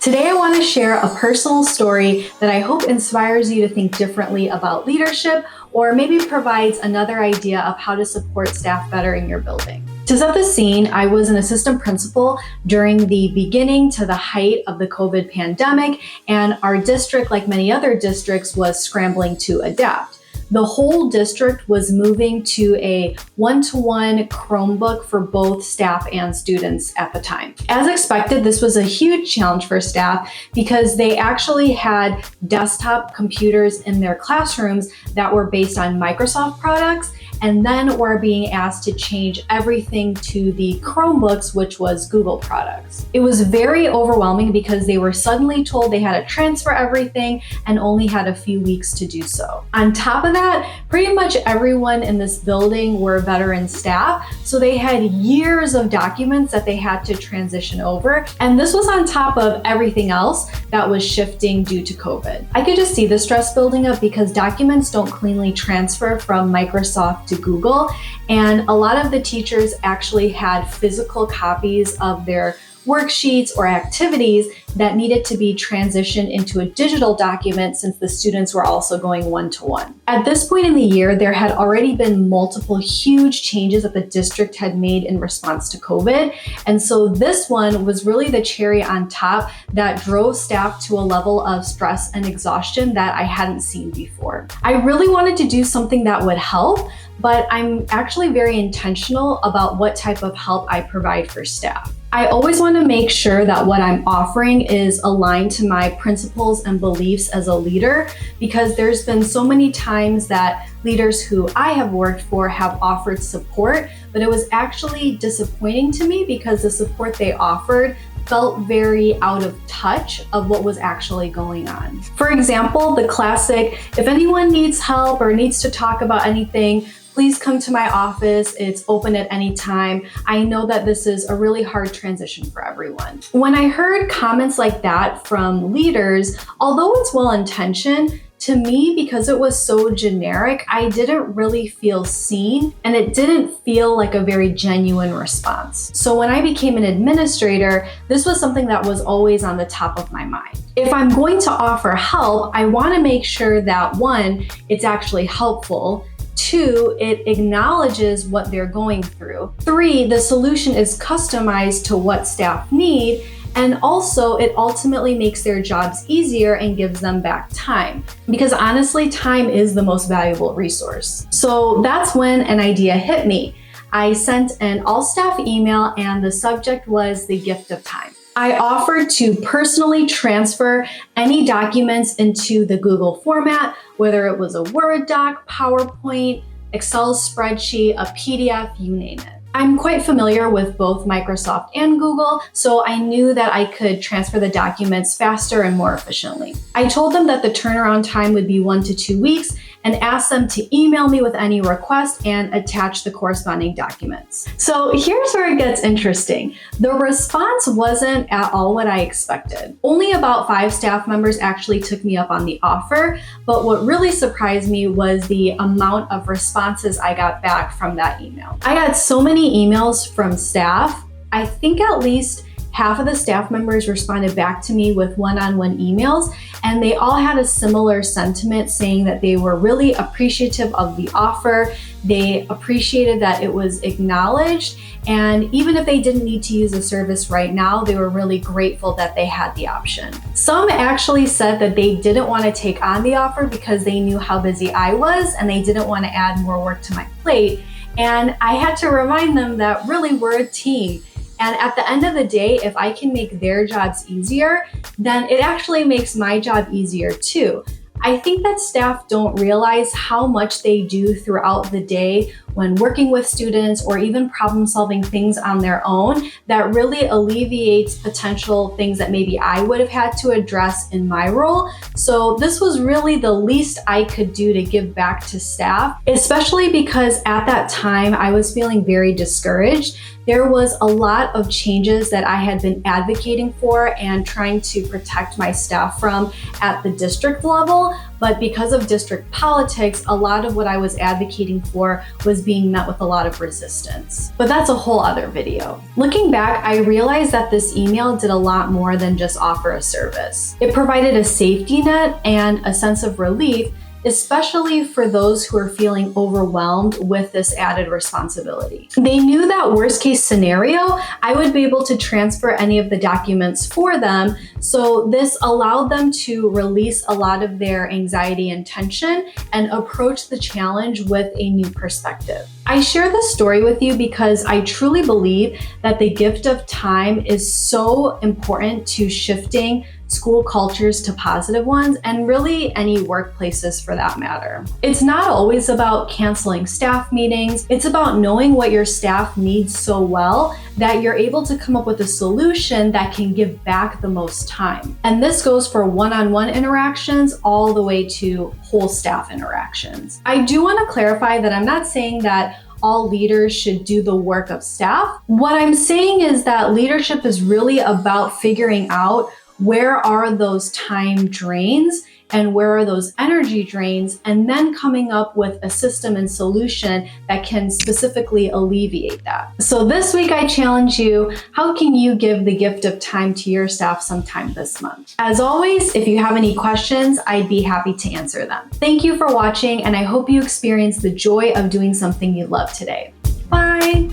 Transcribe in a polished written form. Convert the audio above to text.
Today, I want to share a personal story that I hope inspires you to think differently about leadership, or maybe provides another idea of how to support staff better in your building. To set the scene, I was an assistant principal during the beginning to the height of the COVID pandemic, and our district, like many other districts, was scrambling to adapt. The whole district was moving to a one-to-one Chromebook for both staff and students at the time. As expected, this was a huge challenge for staff because they actually had desktop computers in their classrooms that were based on Microsoft products, and then were being asked to change everything to the Chromebooks, which was Google products. It was very overwhelming because they were suddenly told they had to transfer everything and only had a few weeks to do so. On top of that, pretty much everyone in this building were veteran staff, so they had years of documents that they had to transition over, and this was on top of everything else that was shifting due to COVID. I could just see the stress building up because documents don't cleanly transfer from Microsoft to Google, and a lot of the teachers actually had physical copies of their worksheets or activities that needed to be transitioned into a digital document since the students were also going one-to-one. At this point in the year, there had already been multiple huge changes that the district had made in response to COVID. And so this one was really the cherry on top that drove staff to a level of stress and exhaustion that I hadn't seen before. I really wanted to do something that would help, but I'm actually very intentional about what type of help I provide for staff. I always want to make sure that what I'm offering is aligned to my principles and beliefs as a leader, because there's been so many times that leaders who I have worked for have offered support, but it was actually disappointing to me because the support they offered felt very out of touch of what was actually going on. For example, the classic, if anyone needs help or needs to talk about anything, please come to my office. It's open at any time. I know that this is a really hard transition for everyone. When I heard comments like that from leaders, although it's well-intentioned, to me, because it was so generic, I didn't really feel seen, and it didn't feel like a very genuine response. So when I became an administrator, this was something that was always on the top of my mind. If I'm going to offer help, I want to make sure that, one, it's actually helpful. Two, it acknowledges what they're going through. Three, the solution is customized to what staff need. And also, it ultimately makes their jobs easier and gives them back time. Because honestly, time is the most valuable resource. So that's when an idea hit me. I sent an all-staff email, and the subject was the gift of time. I offered to personally transfer any documents into the Google format, whether it was a Word doc, PowerPoint, Excel spreadsheet, a PDF, you name it. I'm quite familiar with both Microsoft and Google, so I knew that I could transfer the documents faster and more efficiently. I told them that the turnaround time would be 1 to 2 weeks and asked them to email me with any request and attach the corresponding documents. So here's where it gets interesting. The response wasn't at all what I expected. Only about 5 staff members actually took me up on the offer, but what really surprised me was the amount of responses I got back from that email. I got so many emails from staff. I think at least half of the staff members responded back to me with one-on-one emails, and they all had a similar sentiment saying that they were really appreciative of the offer. They appreciated that it was acknowledged, and even if they didn't need to use the service right now, they were really grateful that they had the option. Some actually said that they didn't want to take on the offer because they knew how busy I was and they didn't want to add more work to my plate. And I had to remind them that really we're a team. And at the end of the day, if I can make their jobs easier, then it actually makes my job easier too. I think that staff don't realize how much they do throughout the day when working with students or even problem solving things on their own that really alleviates potential things that maybe I would have had to address in my role. So this was really the least I could do to give back to staff, especially because at that time I was feeling very discouraged. there was a lot of changes that I had been advocating for and trying to protect my staff from at the district level. But because of district politics, a lot of what I was advocating for was being met with a lot of resistance. But that's a whole other video. Looking back, I realized that this email did a lot more than just offer a service. It provided a safety net and a sense of relief, especially for those who are feeling overwhelmed with this added responsibility. They knew that worst case scenario, I would be able to transfer any of the documents for them. So this allowed them to release a lot of their anxiety and tension and approach the challenge with a new perspective. I share this story with you because I truly believe that the gift of time is so important to shifting school cultures to positive ones, and really any workplaces for that matter. It's not always about canceling staff meetings. It's about knowing what your staff needs so well that you're able to come up with a solution that can give back the most time. And this goes for one-on-one interactions all the way to whole staff interactions. I do want to clarify that I'm not saying that all leaders should do the work of staff. What I'm saying is that leadership is really about figuring out where are those time drains and where are those energy drains, and then coming up with a system and solution that can specifically alleviate that. So this week I challenge you, how can you give the gift of time to your staff sometime this month? As always, if you have any questions, I'd be happy to answer them. Thank you for watching, and I hope you experience the joy of doing something you love today. Bye.